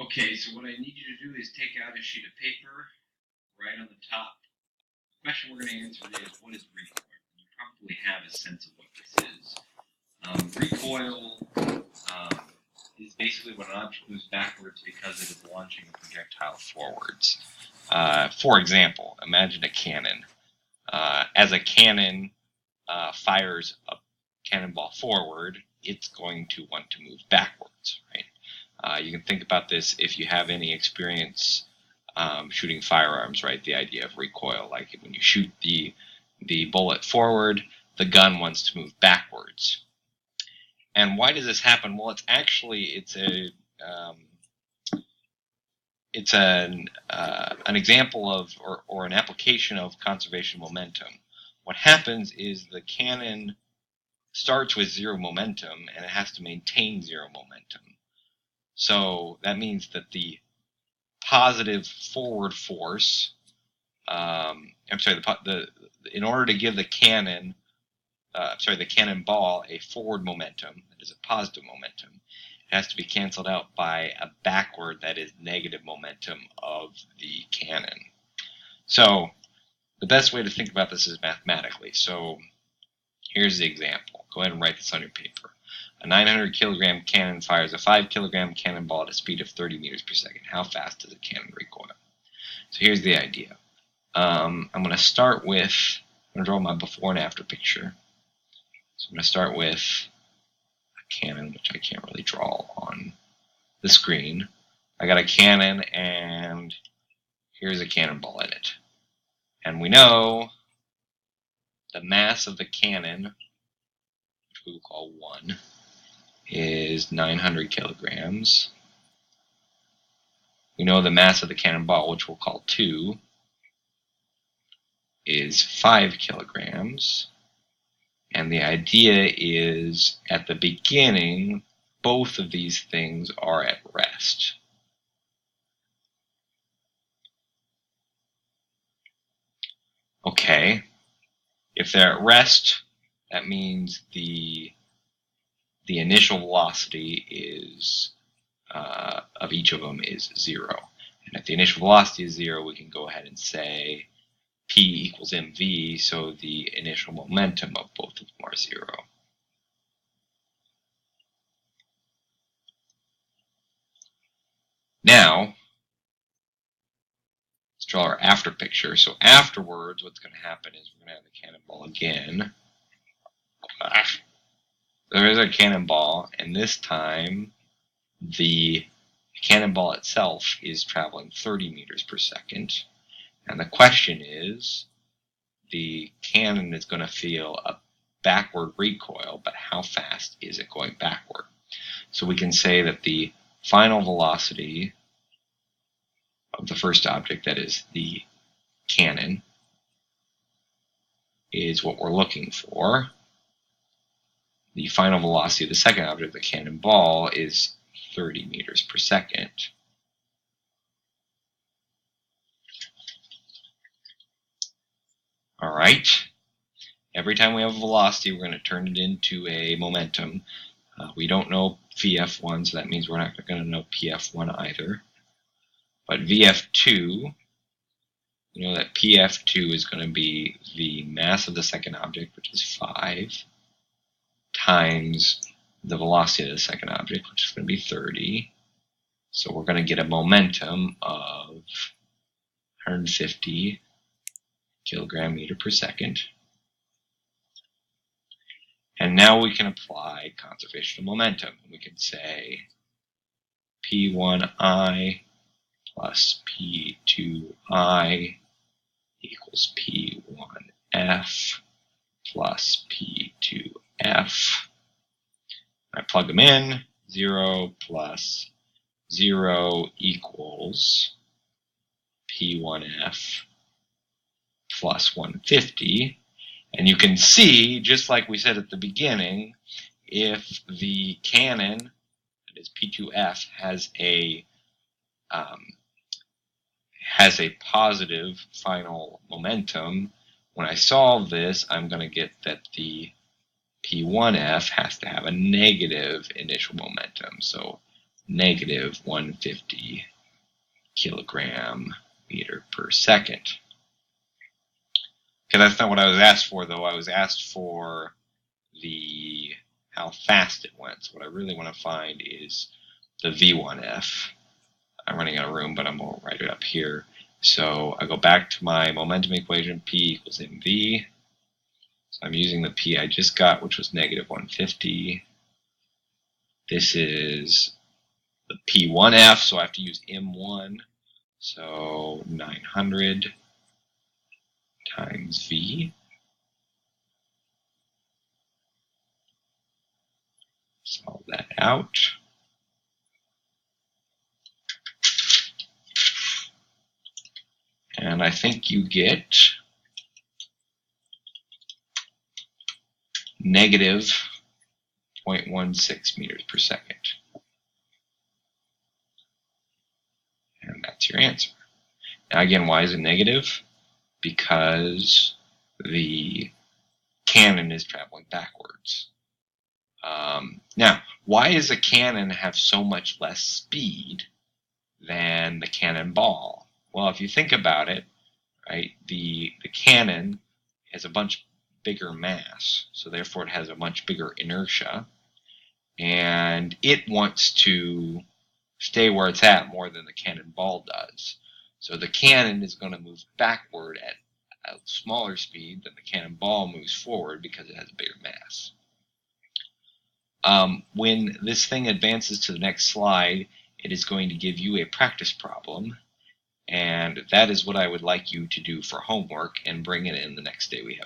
Okay, so what I need you to do is take out a sheet of paper, right on the top. The question we're going to answer is, what is recoil? You probably have a sense of what this is. Recoil is basically when an object moves backwards because it is launching a projectile forwards. For example, imagine a cannon. As a cannon fires a cannonball forward, it's going to want to move backwards, right? You can think about this if you have any experience shooting firearms, right? The idea of recoil, like when you shoot the bullet forward, the gun wants to move backwards. And why does this happen? Well, it's an example of or an application of conservation momentum. What happens is the cannon starts with zero momentum and it has to maintain zero momentum. So that means that the positive forward force, in order to give the cannonball a forward momentum, that is a positive momentum, it has to be canceled out by a backward, that is negative momentum of the cannon. So the best way to think about this is mathematically. So here's the example. Go ahead and write this on your paper. A 900 kilogram cannon fires a 5 kilogram cannonball at a speed of 30 meters per second. How fast does a cannon recoil? So here's the idea. I'm going to start with, I'm going to draw my before and after picture. So I'm going to start with a cannon, which I can't really draw on the screen. I got a cannon, and here's a cannonball in it. And we know the mass of the cannon, which we will call 1, is 900 kilograms. We know the mass of the cannonball, which we'll call 2, is 5 kilograms. And the idea is, at the beginning, both of these things are at rest. Okay, if they're at rest, that means the initial velocity is of each of them is 0. And if the initial velocity is 0, we can go ahead and say P equals mv, so the initial momentum of both of them are 0. Now, let's draw our after picture. So afterwards, what's going to happen is we're going to have the cannonball again. There is a cannonball, and this time the cannonball itself is traveling 30 meters per second. And the question is, the cannon is going to feel a backward recoil, but how fast is it going backward? So we can say that the final velocity of the first object, that is the cannon, is what we're looking for. The final velocity of the second object, the cannonball, is 30 meters per second. All right. Every time we have a velocity, we're going to turn it into a momentum. We don't know VF1, so that means we're not going to know PF1 either. But VF2, we know that PF2 is going to be the mass of the second object, which is 5, times the velocity of the second object, which is going to be 30. So we're going to get a momentum of 150 kilogram meter per second. And now we can apply conservation of momentum. We can say P1I plus P2I equals P1F plus P2F. I plug them in. 0 plus 0 equals P1F plus 150. And you can see, just like we said at the beginning, if the cannon, that is P2F, has a positive final momentum, when I solve this, I'm going to get that the P1F has to have a negative initial momentum. So negative 150 kilogram meter per second. Okay, that's not what I was asked for, though. I was asked for how fast it went. So what I really want to find is the V1F. I'm running out of room, but I'm going to write it up here. So I go back to my momentum equation, P equals mv. So I'm using the P I just got, which was negative 150. This is the P1F, so I have to use M1. So 900 times V. Solve that out. And I think you get negative 0.16 meters per second. And that's your answer. Now again, why is it negative? Because the cannon is traveling backwards. Now, why does a cannon have so much less speed than the cannonball? Well, if you think about it, right, the cannon has a much bigger mass, so therefore it has a much bigger inertia, and it wants to stay where it's at more than the cannonball does. So the cannon is going to move backward at a smaller speed than the cannonball moves forward because it has a bigger mass. When this thing advances to the next slide, it is going to give you a practice problem, and that is what I would like you to do for homework and bring it in the next day we have